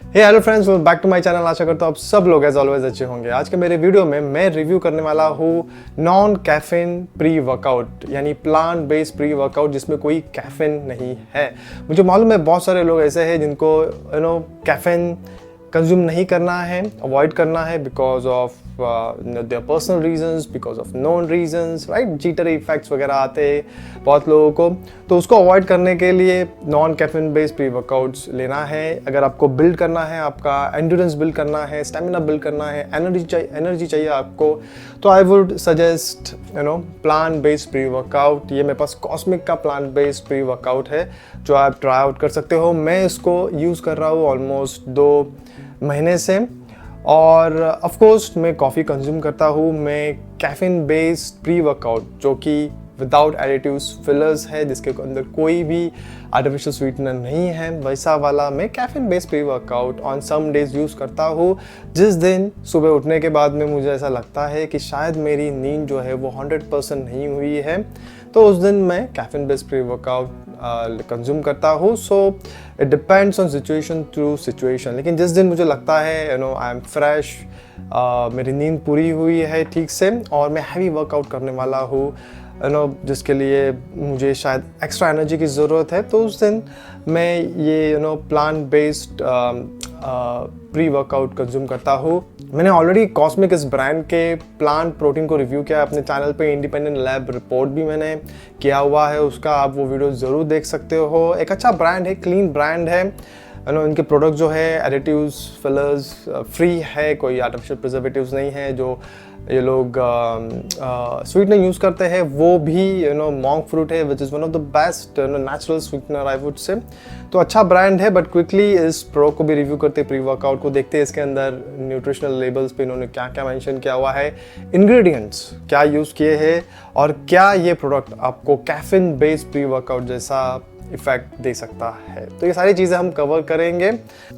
Hey hello friends, welcome back to my channel. आशा करता हूँ आप सब लोग एज ऑलवेज अच्छे होंगे। आज के मेरे वीडियो में मैं रिव्यू करने वाला हूँ नॉन कैफीन प्री वर्कआउट, यानी प्लांट बेस्ड प्री वर्कआउट जिसमें कोई कैफीन नहीं है। मुझे मालूम है बहुत सारे लोग ऐसे हैं जिनको कैफीन कंज्यूम नहीं करना है, अवॉइड करना है because of their personal reasons, because of known reasons, right. Jittery effects वगैरह आते हैं बहुत लोगों को, तो उसको अवॉइड करने के लिए non caffeine based pre workouts लेना है। अगर आपको बिल्ड करना है, आपका एंड्योरेंस बिल्ड करना है, स्टेमिना बिल्ड करना है, एनर्जी चाहिए आपको, तो I would suggest plant based pre workout. ये मेरे पास कॉस्मिक का प्लांट बेस्ड प्री वर्कआउट है जो आप ट्राई आउट कर सकते हो। मैं इसको यूज़ कर रहा हूँ ऑलमोस्ट 2 महीने से, और ऑफ कोर्स मैं कॉफ़ी कंज्यूम करता हूँ। मैं कैफीन बेस्ड प्री वर्कआउट जो कि विदाउट एडिटिव्स फिलर्स है, जिसके अंदर कोई भी आर्टिफिशियल स्वीटनर नहीं है, वैसा वाला मैं caffeine based pre workout on some days use करता हूँ। जिस दिन सुबह उठने के बाद में मुझे ऐसा लगता है कि शायद मेरी नींद जो है वो 100% नहीं हुई है, तो उस दिन मैं caffeine based pre workout consume करता हूँ। So it depends on situation to situation. लेकिन जिस दिन मुझे लगता है आई एम फ्रेश, मेरी नींद पूरी हुई है ठीक से, और मैं हैवी वर्कआउट करने वाला हूँ जिसके लिए मुझे शायद एक्स्ट्रा एनर्जी की ज़रूरत है, तो उस दिन मैं ये plant based pre workout consume करता हूँ। मैंने ऑलरेडी कॉस्मिक इस ब्रांड के प्लांट प्रोटीन को रिव्यू किया अपने चैनल पे। इंडिपेंडेंट लैब रिपोर्ट भी मैंने किया हुआ है उसका, आप वो वीडियो ज़रूर देख सकते हो। एक अच्छा ब्रांड है, क्लीन ब्रांड है। इनके प्रोडक्ट जो है एडिटिव्स फिलर्स फ्री है, कोई आर्टिफिशियल प्रिजर्वेटिव्स नहीं है। जो ये लोग स्वीटनर यूज़ करते हैं वो भी मॉन्क फ्रूट है, which is one of the best natural sweetener I would say. तो अच्छा ब्रांड है। बट क्विकली इस प्रो को भी रिव्यू करते, प्री वर्कआउट को देखते हैं इसके अंदर न्यूट्रिशनल लेबल्स पे इन्होंने क्या क्या मेंशन किया हुआ है, इंग्रेडिएंट्स क्या यूज़ किए हैं, और क्या ये प्रोडक्ट आपको कैफीन बेस्ड प्री वर्कआउट जैसा इफेक्ट दे सकता है। तो ये सारी चीज़ें हम कवर करेंगे।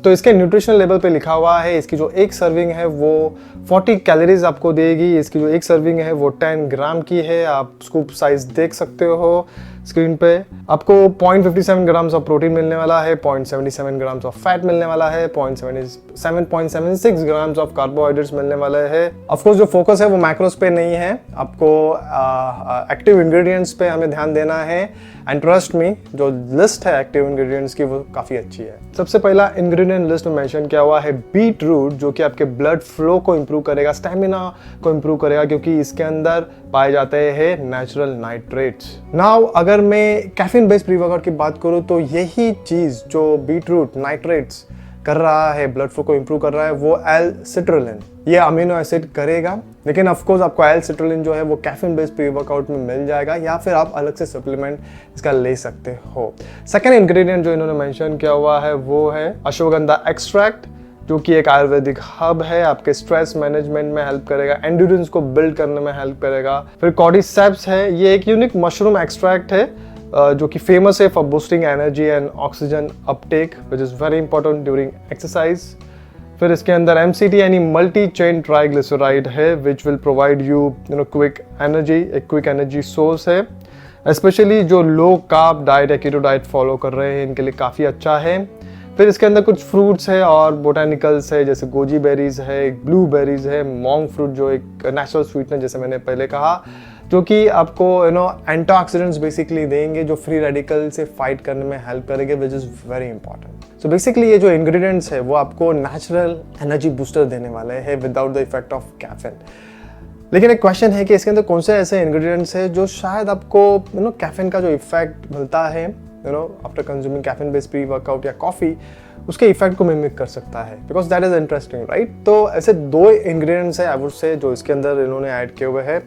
तो इसके न्यूट्रिशनल लेवल पे लिखा हुआ है इसकी जो एक सर्विंग है वो 40 कैलोरीज आपको देगी। इसकी जो एक सर्विंग है वो 10 ग्राम की है। आप स्कूप साइज देख सकते हो स्क्रीन पे। आपको 0.57 ग्राम्स ऑफ प्रोटीन मिलने वाला है, 0.77 ग्राम्स ऑफ फैट मिलने वाला है, 0.76 ग्राम्स ऑफ कार्बोहाइड्रेट्स मिलने वाले हैं। ऑफकोर्स जो फोकस है वो मैक्रोस पे नहीं है, आपको एक्टिव इंग्रेडिएंट्स पे हमें ध्यान देना है। एंड ट्रस्ट मी, जो लिस्ट है एक्टिव इंग्रेडिएंट्स की वो काफ़ी अच्छी है। सबसे पहला इंग्रेडिएंट लिस्ट में मेंशन किया हुआ है बीट रूट, जो कि आपके ब्लड फ्लो को इंप्रूव करेगा, स्टेमिना को इंप्रूव करेगा, क्योंकि इसके अंदर पाए जाते हैं नेचुरल नाइट्रेट्स। नाउ अगर मैं कैफीन बेस्ड प्री वर्कआउट की बात करूँ तो यही चीज़ जो बीट रूट नाइट्रेट्स कर रहा है, ब्लड फ्लो को इंप्रूव कर रहा है, वो एल-सिट्रोलिन, ये अमीनो एसिड करेगा। लेकिन ऑफकोर्स आपको एल-सिट्रोलिन जो है वो कैफीन बेस्ड प्री वर्कआउट में मिल जाएगा, या फिर आप अलग से सप्लीमेंट इसका ले सकते हो। सेकेंड इंग्रेडिएंट जो इन्होंने मेंशन किया हुआ है वो है अश्वगंधा एक्सट्रैक्ट, जो कि एक आयुर्वेदिक हब है, आपके स्ट्रेस मैनेजमेंट में हेल्प करेगा, एंड्योरेंस को बिल्ड करने में हेल्प करेगा। फिर कॉर्डिसेप्स है, ये एक यूनिक मशरूम एक्सट्रैक्ट है जो कि फेमस है for boosting energy and oxygen Uptake, which is very important during exercise. फिर इसके अंदर MCT यानी मल्टी चेन ट्राइग्लिसराइड है, which will provide you quick energy, एक क्विक एनर्जी सोर्स है। स्पेशली जो लो कार्ब डाइट या कीटो डाइट फॉलो कर रहे हैं इनके लिए काफ़ी अच्छा है। फिर इसके अंदर कुछ फ्रूट्स है और बोटानिकल्स है, जैसे गोजी बेरीज है, ब्लूबेरीज है, मॉन्ग फ्रूट जो एक नेचुरल स्वीटनर जैसे मैंने पहले कहा, जो कि आपको एंटीऑक्सीडेंट्स बेसिकली देंगे, जो फ्री रेडिकल से फाइट करने में हेल्प करेंगे, which is very important. So basically ये जो इंग्रेडिएंट्स है वो आपको नेचुरल एनर्जी बूस्टर देने वाले हैं without the effect of caffeine. लेकिन एक क्वेश्चन है कि इसके अंदर कौन से ऐसे इंग्रेडिएंट्स है जो शायद आपको कैफीन का जो इफेक्ट मिलता है after consuming caffeine based pre workout या कॉफ़ी, उसके इफेक्ट को मिमिक कर सकता है, because that is interesting, right. तो ऐसे 2 इंग्रेडिएंट्स है आई वुड से जो इसके अंदर इन्होंने ऐड किए हुए हैं।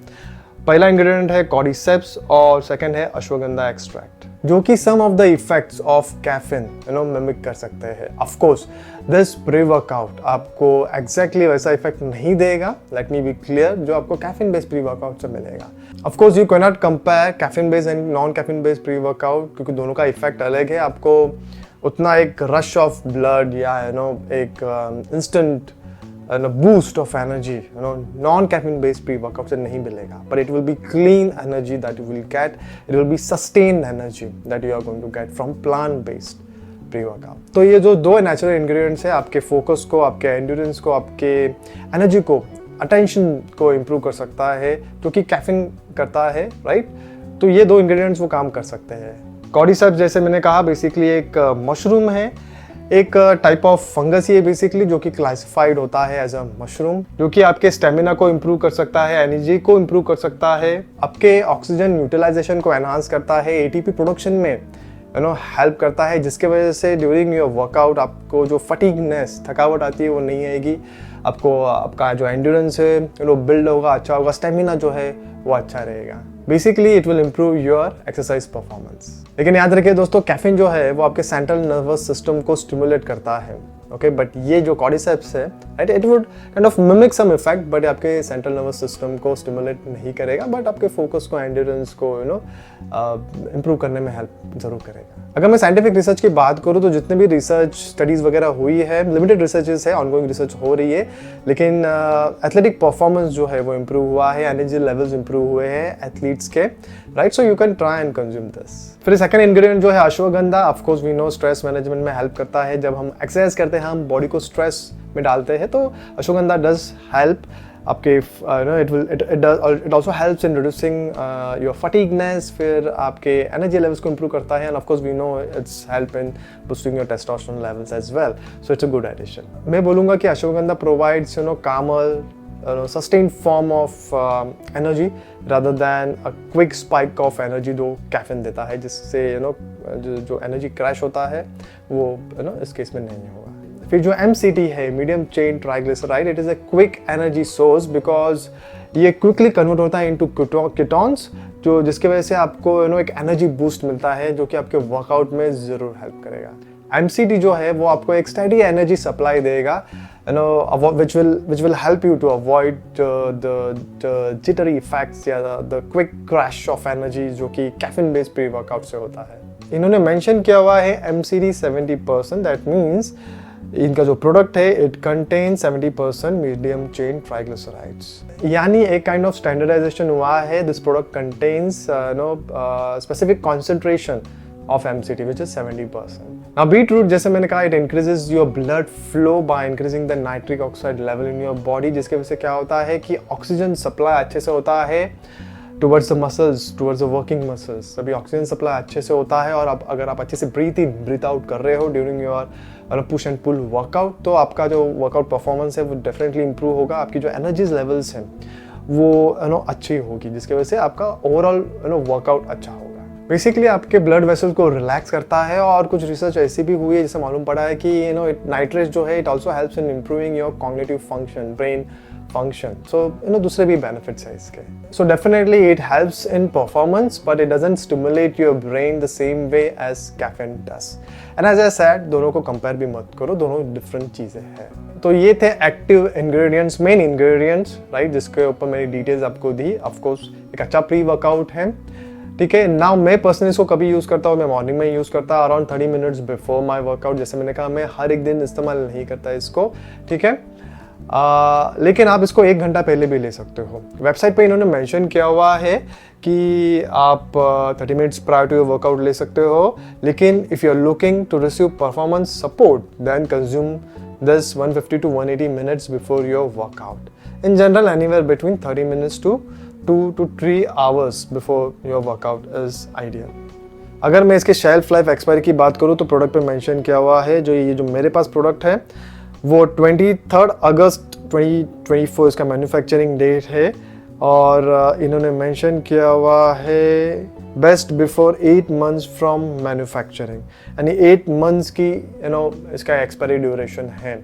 पहला इंग्रेडिएंट है कॉर्डिसेप्स और सेकंड है अश्वगंधा एक्सट्रैक्ट, जो कि some of the effects of caffeine mimic कर सकते हैं। Of course this pre workout आपको एग्जैक्टली वैसा इफेक्ट नहीं देगा, लेट मी बी क्लियर, जो आपको कैफीन बेस्ड प्री वर्कआउट से मिलेगा। Of course you can not compare caffeine based and non caffeine based pre workout, क्योंकि दोनों का इफेक्ट अलग है। आपको उतना एक रश ऑफ ब्लड या एक instant boost of energy non caffeine based pre-workout से नहीं मिलेगा, but it will be clean energy that you will get. It will be sustained energy that you are going to get from plant based pre workout. तो ये जो दो natural ingredients है आपके focus को, आपके एंड्योरेंस को, आपके एनर्जी को, अटेंशन को इम्प्रूव कर सकता है, जो कि कैफीन करता है, राइट। तो ये दो इंग्रेडिएंट्स वो काम कर सकते हैं। कॉर्डिसेप्स जैसे मैंने कहा बेसिकली एक मशरूम है, एक टाइप ऑफ फंगस ही है बेसिकली, जो कि क्लासिफाइड होता है एज अ मशरूम, जो कि आपके स्टेमिना को इम्प्रूव कर सकता है, एनर्जी को इम्प्रूव कर सकता है, आपके ऑक्सीजन यूटिलाइजेशन को एनहांस करता है, एटीपी प्रोडक्शन में हेल्प करता है, जिसके वजह से ड्यूरिंग योर वर्कआउट आपको जो फटीगनेस, थकावट आती है वो नहीं आएगी, आपको आपका जो एंड्योरेंस है बिल्ड होगा, अच्छा होगा, स्टेमिना जो है वो अच्छा रहेगा। Basically it will improve your exercise performance. लेकिन याद रखिए दोस्तों, कैफीन जो है वो आपके सेंट्रल नर्वस सिस्टम को स्टिमुलेट करता है, ओके, बट ये जो कॉर्डिसेप्स है, right, it would kind of mimic some effect, but आपके सेंट्रल नर्वस सिस्टम को स्टिमुलेट नहीं करेगा, बट आपके फोकस को, एंड्योरेंस को इम्प्रूव करने में हेल्प जरूर करेगा। अगर मैं साइंटिफिक रिसर्च की बात करूँ तो जितने भी रिसर्च स्टडीज़ वगैरह हुई है, लिमिटेड रिसर्चेस है, ऑनगोइंग रिसर्च हो रही है, लेकिन एथलेटिक परफॉर्मेंस जो है वो इम्प्रूव हुआ है, एनर्जी लेवल्स इम्प्रूव हुए हैं एथलीट्स के, right. So you can try and consume this. फिर सेकंड इंग्रेडिएंट जो है ashwagandha, of course we know stress management में हेल्प करता है। जब हम एक्सरसाइज करते हैं, हम बॉडी को स्ट्रेस में डालते हैं, तो अश्वगंधा डज हेल्प आपके it also helps in reducing your fatigueness, फिर आपके एनर्जी लेवल्स को इम्प्रूव करता है, and of course we know it's help in boosting your testosterone levels as well, so it's a good addition. मैं बोलूँगा कि ashwagandha provides calmer, sustained form of energy rather than a quick spike of energy जो caffeine देता है, जिससे जो energy crash होता है वो इस केस में नहीं होगा। फिर जो MCT है, medium chain triglyceride, it is a quick energy source because ये क्विकली कन्वर्ट होता है इनटू कीटोन्स, जो जिसके वजह से आपको एक एनर्जी बूस्ट मिलता है, जो कि आपके वर्कआउट में ज़रूर हेल्प करेगा। MCT जो है वो आपको एक स्टेडी एनर्जी सप्लाई देगा, which will help you to avoid the jittery effects या the quick crash of energy जो कि कैफीन बेस्ड प्री वर्कआउट से होता है। इन्होंने मेंशन किया हुआ है MCT 70%, दैट मीन्स इनका जो प्रोडक्ट है it contain 70% medium chain triglycerides, यानी एक काइंड ऑफ स्टैंडर्डाइजेशन हुआ है। This product contains specific concentration of MCT which is 70%. Now beetroot जैसे मैंने कहा it increases your blood flow by increasing the nitric oxide level in your body, जिसके वजह से क्या होता है कि ऑक्सीजन सप्लाई अच्छे से होता है towards the muscles, towards the working muscles। अभी ऑक्सीजन सप्लाई अच्छे से होता है, और अब अगर आप अच्छे से ब्रीथ इन ब्रीथ आउट कर रहे हो during your push and pull workout, तो आपका जो वर्कआउट परफॉर्मेंस है वो डेफिनेटली इंप्रूव होगा, आपकी जो एनर्जीज लेवल्स हैं वो अच्छी होगी, जिसकी वजह से आपका ओवरऑल वर्कआउट अच्छा होगा। बेसिकली आपके ब्लड वेसल्स को रिलैक्स करता है, और कुछ रिसर्च ऐसी भी हुई है जिससे मालूम पड़ा है कि नाइट्रेट जो है it also helps in improving your cognitive function, brain function. So दूसरे भी बेनिफिट्स है इसके। So definitely it helps in performance, but it doesn't stimulate your brain the same way as caffeine does. And as I said, दोनों को compare भी मत करो, दोनों डिफरेंट चीज़ें हैं। तो ये थे active ingredients, main ingredients, right, जिसके ऊपर मैंने डिटेल्स आपको दी। ऑफकोर्स एक अच्छा प्री वर्कआउट है, ठीक है। नाउ मैं पर्सनली इसको कभी यूज़ करता हूँ, मैं मॉर्निंग में यूज़ करता हूँ around 30 minutes before my workout. जैसे मैंने कहा, मैं हर एक दिन इस्तेमाल नहीं करता इसको, ठीक है, लेकिन आप इसको 1 घंटा पहले भी ले सकते हो। वेबसाइट पे इन्होंने मेंशन किया हुआ है कि आप 30 minutes prior to your workout ले सकते हो, लेकिन if you are looking to receive performance support then consume this 150 to 180 minutes before your workout. In general, anywhere between 30 minutes to 2 to 3 hours before your workout is ideal. अगर मैं इसके shelf life expiry की बात करूँ तो product पे mention किया हुआ है, जो मेरे पास प्रोडक्ट है वो 23 अगस्त 2024 इसका मैन्युफैक्चरिंग डेट है, और इन्होंने मेंशन किया हुआ है best before 8 months from manufacturing, यानी 8 months की इसका एक्सपायरी ड्यूरेशन है।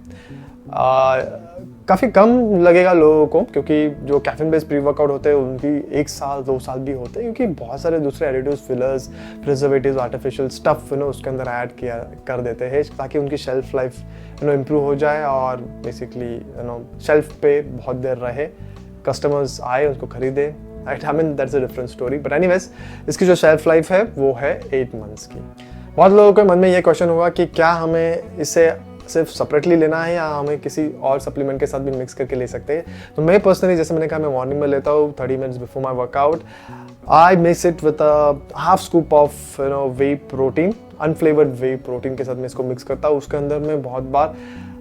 काफ़ी कम लगेगा लोगों को, क्योंकि जो कैफीन बेस्ड प्री वर्कआउट होते हैं उनकी 1 साल 2 साल भी होते हैं, क्योंकि बहुत सारे दूसरे additives, fillers, preservatives, artificial stuff उसके अंदर ऐड किया कर देते हैं, ताकि उनकी शेल्फ लाइफ इम्प्रूव हो जाए, और बेसिकली शेल्फ पे बहुत देर रहे, कस्टमर्स आए उसको खरीदे, right. I mean that's a different story, but anyways इसकी जो शेल्फ लाइफ है वो है 8 months की। बहुत लोगों के मन में ये क्वेश्चन हुआ कि क्या हमें इसे सिर्फ सेपरेटली लेना है या हमें किसी और सप्लीमेंट के साथ भी मिक्स करके ले सकते हैं। तो मैं पर्सनली, जैसे मैंने कहा, मैं मॉर्निंग में लेता हूँ 30 minutes before my workout. I mix it with a half scoop of way protein, unflavoured way protein के साथ मैं इसको मिक्स करता हूँ। उसके अंदर मैं बहुत बार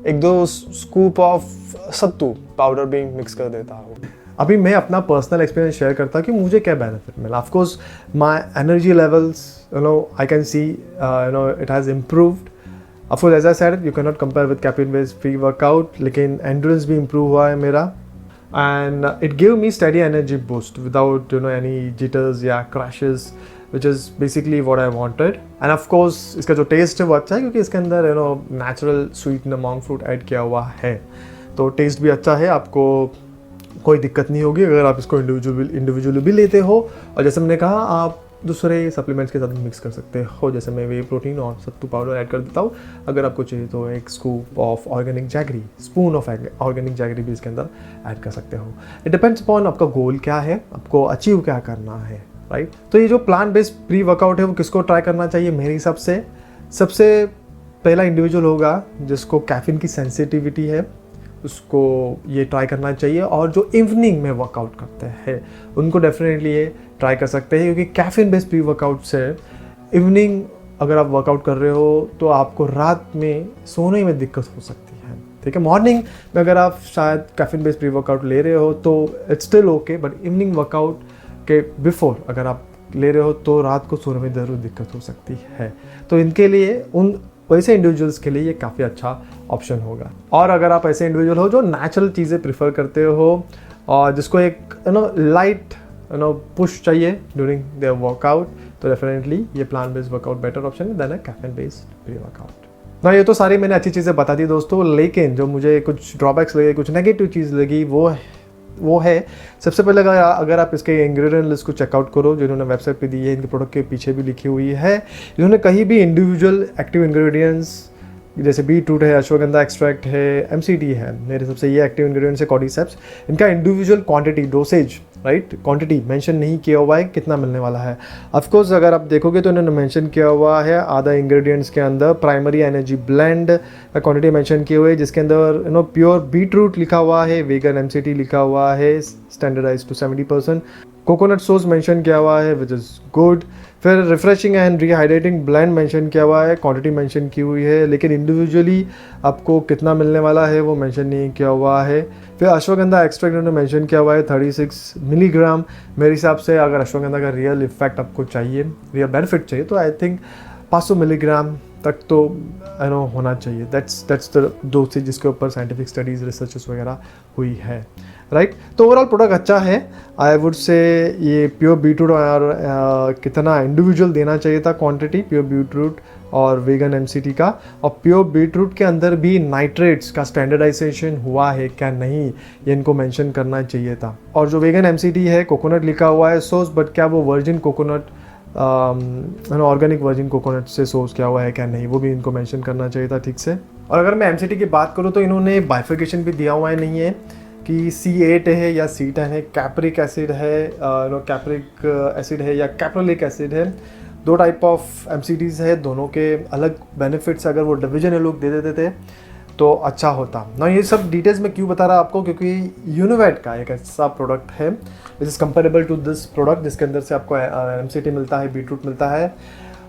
1-2 स्कूप ऑफ सत्तू पाउडर भी मिक्स कर देता हूँ। अभी मैं अपना पर्सनल एक्सपीरियंस शेयर करता हूँ कि मुझे क्या बेनिफिट मिला। Of course my energy levels I can see it has improved. Of course as I said you can not compare with caffeine based pre workout, लेकिन एंड्योरेंस भी इम्प्रूव हुआ है मेरा and it give me steady energy boost without any jitters या crashes, which is basically what I wanted. And of course इसका जो test है वो अच्छा है क्योंकि इसके अंदर natural sweetener monk fruit add किया हुआ है, तो टेस्ट भी अच्छा है। आपको कोई दिक्कत नहीं होगी अगर आप इसको इंडिविजुअली भी लेते हो, और जैसे मैंने कहा आप दूसरे सप्लीमेंट्स के साथ मिक्स कर सकते हो। जैसे मैं वे प्रोटीन और सत्तू पाउडर ऐड कर देता हूँ। अगर आपको चाहिए तो एक scoop of organic jaggery, spoon of organic jaggery भी इसके अंदर ऐड कर सकते हो। इट डिपेंड्स अपॉन आपका गोल क्या है, आपको अचीव क्या करना है, राइट। तो ये जो प्लांट बेस्ड प्री वर्कआउट है वो किसको ट्राई करना चाहिए मेरे हिसाब से? सबसे पहला इंडिविजुअल होगा जिसको कैफीन की सेंसिटिविटी है, उसको ये ट्राई करना चाहिए। और जो इवनिंग में वर्कआउट करते हैं उनको डेफिनेटली ये ट्राई कर सकते हैं, क्योंकि कैफीन बेस्ड प्री वर्कआउट से इवनिंग अगर आप वर्कआउट कर रहे हो तो आपको रात में सोने में दिक्कत हो सकती है, ठीक है। मॉर्निंग में अगर आप शायद कैफीन बेस्ड प्री वर्कआउट ले रहे हो तो it's still okay, but evening workout के बिफोर अगर आप ले रहे हो तो रात को सोने में ज़रूर दिक्कत हो सकती है। तो इनके लिए उन वैसे इंडिविजुअल्स के लिए ये काफ़ी अच्छा ऑप्शन होगा। और अगर आप ऐसे इंडिविजुअल हो जो नेचुरल चीज़ें प्रेफर करते हो और जिसको एक लाइट पुश चाहिए ड्यूरिंग देयर वर्कआउट, तो डेफिनेटली ये plant based workout better option है देन अ कैफीन बेस्ड प्री वर्कआउट। ना ये तो सारी मैंने अच्छी चीज़ें बता दी दोस्तों, लेकिन जो मुझे कुछ ड्रॉबैक्स लगे, कुछ नेगेटिव चीज़ लगी वो है सबसे पहले अगर आप इसके इंग्रेडिएंट लिस्ट को चेकआउट करो जो इन्होंने वेबसाइट पे दी है, इनके प्रोडक्ट के पीछे भी लिखी हुई है। इन्होंने कहीं भी इंडिविजुअल एक्टिव इंग्रेडिएंट्स जैसे बीटरूट है, अश्वगंधा एक्सट्रैक्ट है, MCT है, मेरे सबसे ये एक्टिव इंग्रेडिएंट्स है कॉर्डिसेप्स, इनका individual quantity dosage right quantity mention नहीं किया हुआ है कितना मिलने वाला है। ऑफकोर्स अगर आप देखोगे तो इन्होंने मेंशन किया हुआ है आधा इंग्रेडिएंट्स के अंदर प्राइमरी एनर्जी ब्लेंड का क्वांटिटी मेंशन किए हुए, जिसके अंदर प्योर बीटरूट लिखा हुआ है, वेगन MCT लिखा हुआ है, स्टैंडर्डाइज टू 70%, कोकोनट सोस मेंशन किया हुआ है विच इज़ गुड। फिर refreshing and rehydrating blend mention किया हुआ है, क्वांटिटी मेंशन की हुई है, लेकिन इंडिविजुअली आपको कितना मिलने वाला है वो मेंशन नहीं किया हुआ है। फिर अश्वगंधा एक्सट्रैक्ट उन्होंने मेंशन किया हुआ है 36 मिलीग्राम। मेरे हिसाब से अगर अश्वगंधा का रियल इफेक्ट आपको चाहिए, रियल बेनिफिट चाहिए, तो आई थिंक 500 मिलीग्राम तक तो होना चाहिए। दैट्स द डोसेज जिसके ऊपर साइंटिफिक स्टडीज़ रिसर्चेस वगैरह हुई है, राइट। तो ओवरऑल प्रोडक्ट अच्छा है। आई वुड से ये प्योर बीटरूट और कितना इंडिविजुअल देना चाहिए था क्वांटिटी प्योर बीटरूट और वेगन MCT का, और प्योर बीटरूट के अंदर भी नाइट्रेट्स का स्टैंडर्डाइजेशन हुआ है क्या नहीं ये इनको मेंशन करना चाहिए था। और जो वेगन MCT है कोकोनट लिखा हुआ है सोर्स, बट क्या वो virgin coconut organic virgin coconut से सोर्स किया हुआ है क्या नहीं, वो भी इनको मेंशन करना चाहिए था ठीक से। और अगर मैं MCT की बात करूँ तो इन्होंने बाइफिकेशन भी दिया हुआ है नहीं है कि C8 है या C10 है, कैप्रिक एसिड है, कैप्रिक एसिड है या कैप्रोलिक एसिड है। 2 टाइप ऑफ MCTs है, दोनों के अलग बेनिफिट्स अगर वो डिवीजन ये लोग दे देते थे तो अच्छा होता ना। ये सब डिटेल्स मैं क्यों बता रहा आपको, क्योंकि यूनिवेट का एक ऐसा प्रोडक्ट है which is comparable to this product जिसके अंदर से आपको MCT मिलता है, बीटरूट मिलता है।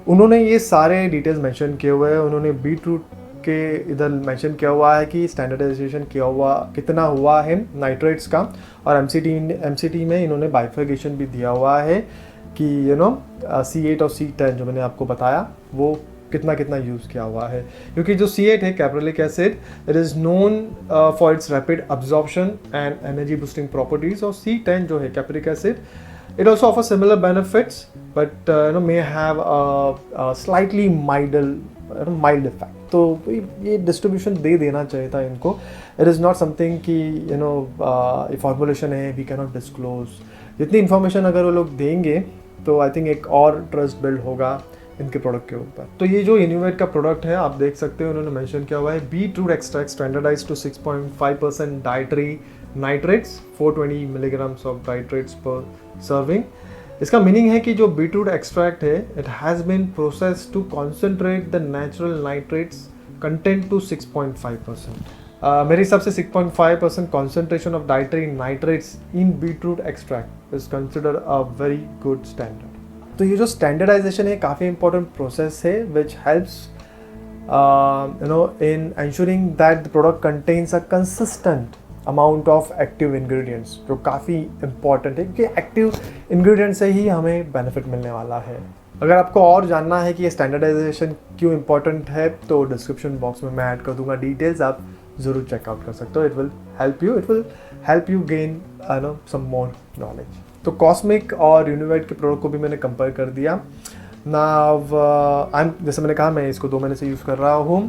उन्होंने ये सारे डिटेल्स मेंशन किए हुए हैं। उन्होंने बीटरूट के इधर मेंशन किया हुआ है कि स्टैंडर्डाइजेशन किया हुआ कितना हुआ है नाइट्रेट्स का, और MCT में इन्होंने बाइफिकेशन भी दिया हुआ है कि C8 और C10 जो मैंने आपको बताया वो कितना कितना यूज़ किया हुआ है। क्योंकि जो C8 है कैप्रोलिक acid, it is known for its rapid absorption and energy boosting properties, और C10 जो है कैप्रिक acid, it also offers similar benefits but may have a slightly mild effect। तो ये डिस्ट्रीब्यूशन दे देना चाहिए था इनको। इट इज़ नॉट समथिंग कि ये फॉर्मुलेशन है वी कैन नॉट डिस्क्लोज। जितनी इन्फॉर्मेशन अगर वो लोग देंगे तो आई थिंक एक और ट्रस्ट बिल्ड होगा इनके प्रोडक्ट के ऊपर। तो ये जो इन्यूवेट का प्रोडक्ट है आप देख सकते हो, उन्होंने मेंशन किया हुआ है beetroot extract standardise to 6.5% dietary nitrates, 420 milligrams of nitrates per serving. इसका मीनिंग है कि जो बीटरूट एक्सट्रैक्ट है it has been processed to concentrate the natural nitrates content to 6.5%। मेरे हिसाब से 6.5% concentration of dietary nitrates in beetroot extract is consider a very good standard. तो ये जो स्टैंडर्डाइजेशन है काफ़ी इंपॉर्टेंट प्रोसेस है which helps in ensuring that the product contains a consistent amount of active ingredients, जो काफ़ी important है क्योंकि active ingredients से ही हमें benefit मिलने वाला है। अगर आपको और जानना है कि ये standardization क्यों important है तो description box में मैं ऐड कर दूंगा डिटेल्स, आप ज़रूर चेकआउट कर सकते हो। it will help you gain some more knowledge। तो कॉस्मिक और यूनिवेट के प्रोडक्ट को भी मैंने कंपेयर कर दिया ना। जैसे मैंने कहा मैं इसको 2 महीने से यूज़ कर रहा हूँ।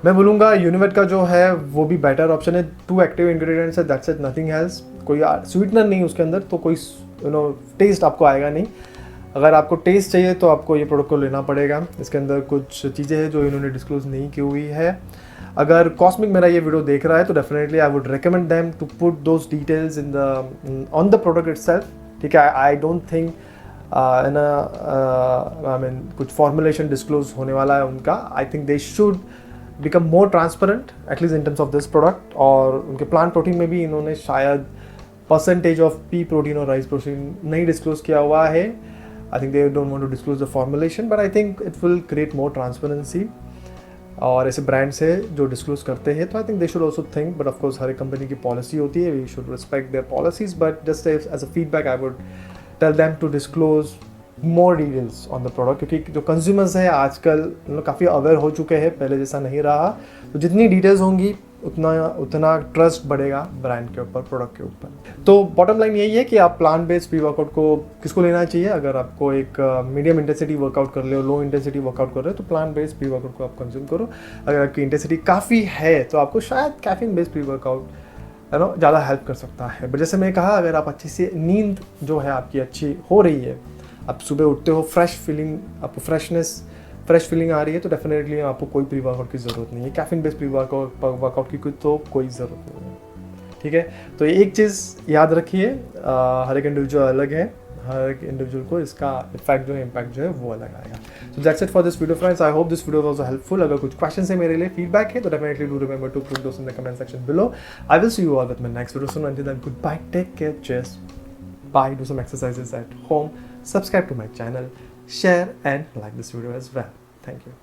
मैं बोलूँगा यूनिवेट का जो है वो भी बेटर ऑप्शन है। 2 एक्टिव इंग्रेडिएंट्स है, दैट्स इट, नथिंग एल्स। कोई स्वीटनर नहीं उसके अंदर, तो कोई टेस्ट आपको आएगा नहीं। अगर आपको टेस्ट चाहिए तो आपको ये प्रोडक्ट को लेना पड़ेगा। इसके अंदर कुछ चीज़ें हैं जो इन्होंने डिस्क्लोज नहीं की हुई है। अगर कॉस्मिक मेरा ये वीडियो देख रहा है तो definitely I would recommend them to put those details on the product itself. ठीक है, आई डोंट थिंक कुछ फॉर्मुलेशन डिस्क्लोज होने वाला है उनका। I think they should become more transparent at least in terms of this product. और उनके plant protein में भी इन्होंने शायद परसेंटेज ऑफ पी प्रोटीन और राइस प्रोटीन नहीं डिस्क्लोज किया हुआ है। I think they don't want to disclose the formulation, but I think it will create more transparency. और ऐसे ब्रांड्स है जो डिस्क्लोज करते हैं तो I think they should also think, but of course हर एक कंपनी की पॉलिसी होती है, we should respect their policies, but just as a feedback I would tell them to disclose more details on the product. क्योंकि जो consumers हैं आजकल काफ़ी अवेयर हो चुके हैं, पहले जैसा नहीं रहा। तो जितनी डिटेल्स होंगी उतना ट्रस्ट बढ़ेगा ब्रांड के ऊपर, प्रोडक्ट के ऊपर। तो बॉटम लाइन यही है कि आप प्लांट बेस्ड प्री वर्कआउट को किसको लेना चाहिए। अगर आपको एक मीडियम इंटेंसिटी वर्कआउट कर रहे हो, लो इंटेंसिटी वर्कआउट कर रहे हो, तो प्लांट बेस्ड प्री वर्कआउट को आप कंज्यूम करो। अगर आपकी इंटेंसिटी काफ़ी है तो आपको शायद कैफीन बेस्ड प्री वर्कआउट ज़्यादा हेल्प कर सकता है। बट जैसे मैं कहा, अगर आप अच्छी से नींद जो है आपकी अच्छी हो रही है, आप सुबह उठते हो फ्रेश फीलिंग, आपको फ्रेश फीलिंग आ रही है, तो डेफिनेटली आपको कोई प्री वर्कआउट की ज़रूरत नहीं है। कैफीन बेस्ड प्री वर्कआउट की तो कोई ज़रूरत नहीं है। ठीक है, तो एक चीज़ याद रखिए, हर एक इंडिविजुअल अलग है, हर एक इंडिविजुअल को इसका इफेक्ट जो है, इम्पैक्ट जो है वो अलग आएगा। So that's it for this video friends. I hope this video was also helpful. अगर कुछ क्वेश्चन है मेरे लिए, फीडबैक है, तो definitely do remember to put those in the comment section below. I will see you all with my next video soon. Until then, good bye, take care, cheers, bye, do some exercises at home, subscribe to my channel, share and like this video as well. Thank you.